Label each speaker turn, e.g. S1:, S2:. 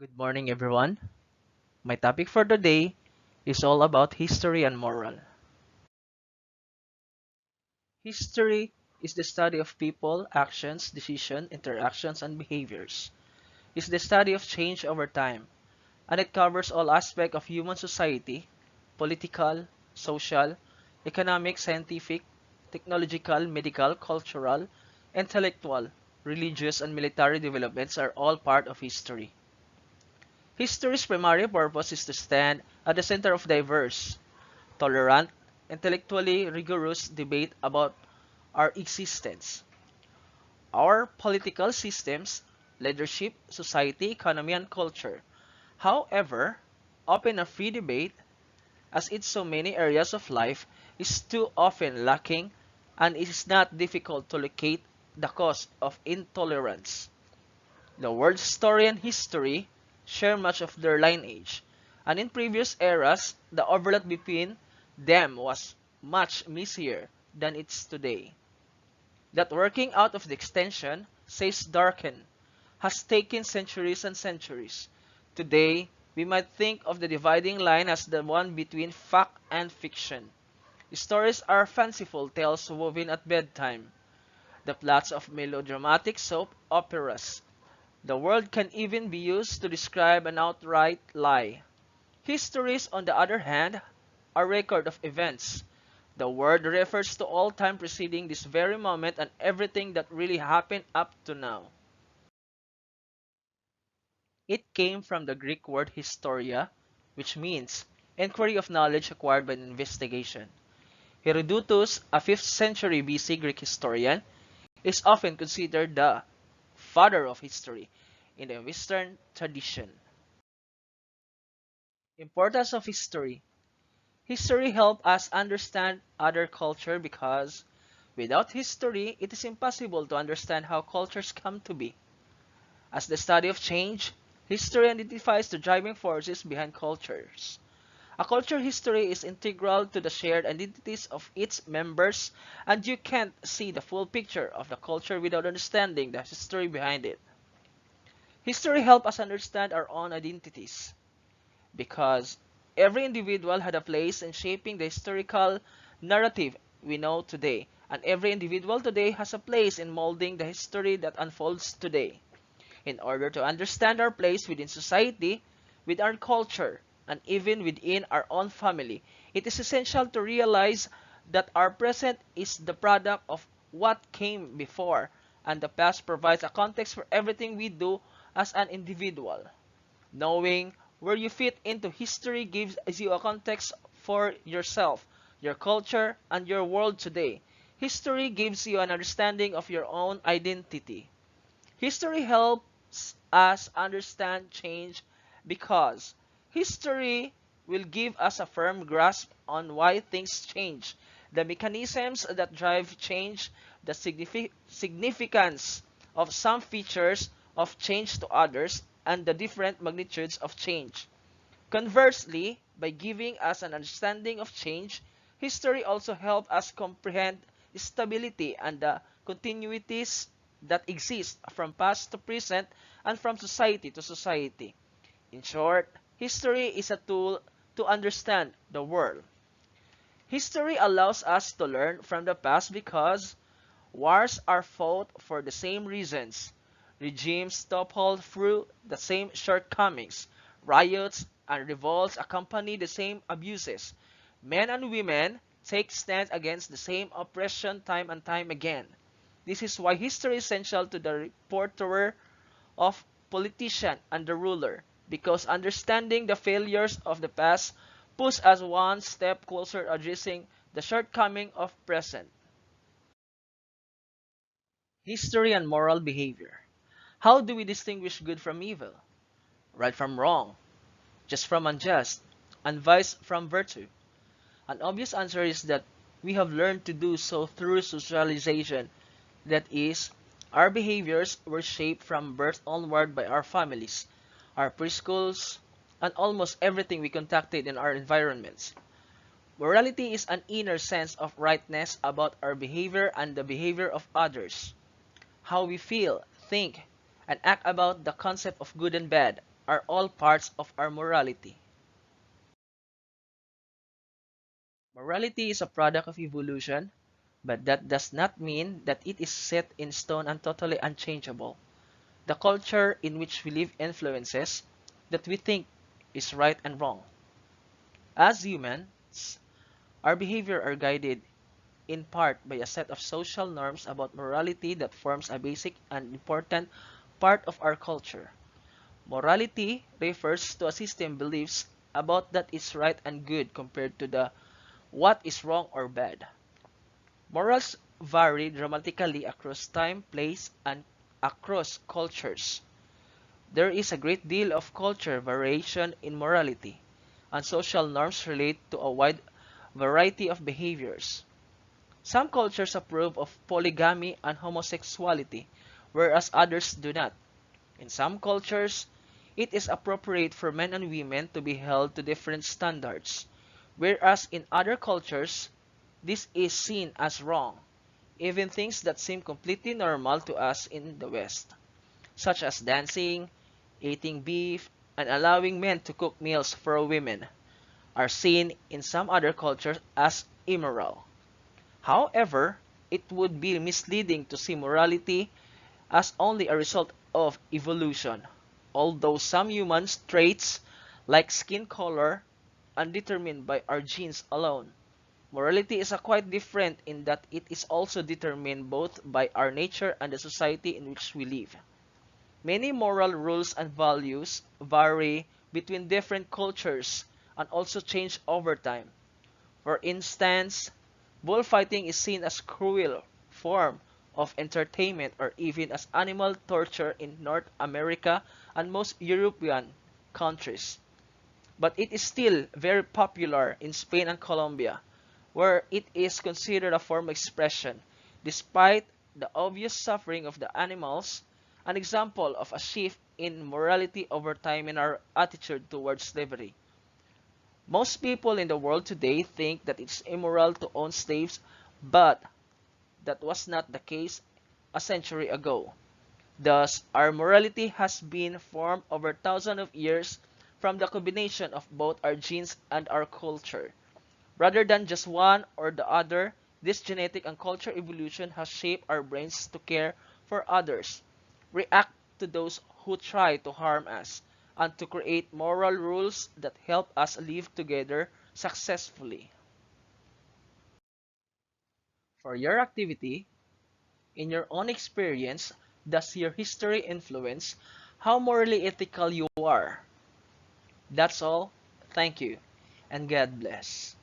S1: Good morning, everyone. My topic for today is all about history and moral. History is the study of people, actions, decisions, interactions, and behaviors. It's the study of change over time, and it covers all aspects of human society, political, social, economic, scientific, technological, medical, cultural, intellectual, religious, and military developments are all part of history. History's primary purpose is to stand at the center of diverse, tolerant, intellectually rigorous debate about our existence, our political systems, leadership, society, economy, and culture. However, open and free debate, as in so many areas of life, is too often lacking, and it is not difficult to locate the cause of intolerance. The world's story and history share much of their lineage, and in previous eras, the overlap between them was much messier than it's today. That working out of the extension, says Darken, has taken centuries and centuries. Today, we might think of the dividing line as the one between fact and fiction. Stories are fanciful tales woven at bedtime, the plots of melodramatic soap operas. The word can even be used to describe an outright lie. Histories, on the other hand, are record of events. The word refers to all time preceding this very moment and everything that really happened up to now. It came from the Greek word historia, which means inquiry of knowledge acquired by investigation. Herodotus, a 5th century BC Greek historian, is often considered the father of history in the Western tradition. Importance of history. History helps us understand other culture because without history, it is impossible to understand how cultures come to be. As the study of change, history identifies the driving forces behind cultures. A culture history is integral to the shared identities of its members, and you can't see the full picture of the culture without understanding the history behind it. History helps us understand our own identities because every individual had a place in shaping the historical narrative we know today, and every individual today has a place in molding the history that unfolds today. In order to understand our place within society, with our culture, and even within our own family, it is essential to realize that our present is the product of what came before, and the past provides a context for everything we do as an individual. Knowing where you fit into history gives you a context for yourself, your culture, and your world today. History gives you an understanding of your own identity. History helps us understand change because history will give us a firm grasp on why things change, the mechanisms that drive change, the significance of some features of change to others, and the different magnitudes of change. Conversely, by giving us an understanding of change, history also helps us comprehend stability and the continuities that exist from past to present and from society to society. In short, history is a tool to understand the world. History allows us to learn from the past because wars are fought for the same reasons. Regimes topple through the same shortcomings. Riots and revolts accompany the same abuses. Men and women take stand against the same oppression time and time again. This is why history is essential to the reporter of politician and the ruler, because understanding the failures of the past puts us one step closer addressing the shortcoming of present. History and moral behavior. How do we distinguish good from evil, right from wrong, just from unjust, and vice from virtue? An obvious answer is that we have learned to do so through socialization. That is, our behaviors were shaped from birth onward by our families, our preschools, and almost everything we contacted in our environments. Morality is an inner sense of rightness about our behavior and the behavior of others. How we feel, think, and act about the concept of good and bad. are all parts of our morality. Morality is a product of evolution, but that does not mean that it is set in stone and totally unchangeable. The culture in which we live influences that we think is right and wrong. As humans, our behavior are guided in part by a set of social norms about morality that forms a basic and important part of our culture. Morality refers to a system beliefs about that is right and good compared to the what is wrong or bad. Morals vary dramatically across time, place, and across cultures. There is a great deal of culture variation in morality, and social norms relate to a wide variety of behaviors. Some cultures approve of polygamy and homosexuality, whereas others do not. In some cultures, it is appropriate for men and women to be held to different standards, whereas in other cultures, this is seen as wrong. Even things that seem completely normal to us in the West, such as dancing, eating beef, and allowing men to cook meals for women, are seen in some other cultures as immoral. However, it would be misleading to see morality as only a result of evolution, although some human traits, like skin color, are determined by our genes alone. Morality is quite different in that it is also determined both by our nature and the society in which we live. Many moral rules and values vary between different cultures and also change over time. For instance, bullfighting is seen as cruel form of entertainment or even as animal torture in North America and most European countries. But it is still very popular in Spain and Colombia, where it is considered a form of expression, despite the obvious suffering of the animals, an example of a shift in morality over time in our attitude towards slavery. Most people in the world today think that it's immoral to own slaves, but that was not the case a century ago. Thus, our morality has been formed over thousands of years from the combination of both our genes and our culture. Rather than just one or the other, this genetic and cultural evolution has shaped our brains to care for others, react to those who try to harm us, and to create moral rules that help us live together successfully. For your activity, in your own experience, does your history influence how morally ethical you are? That's all. Thank you, and God bless.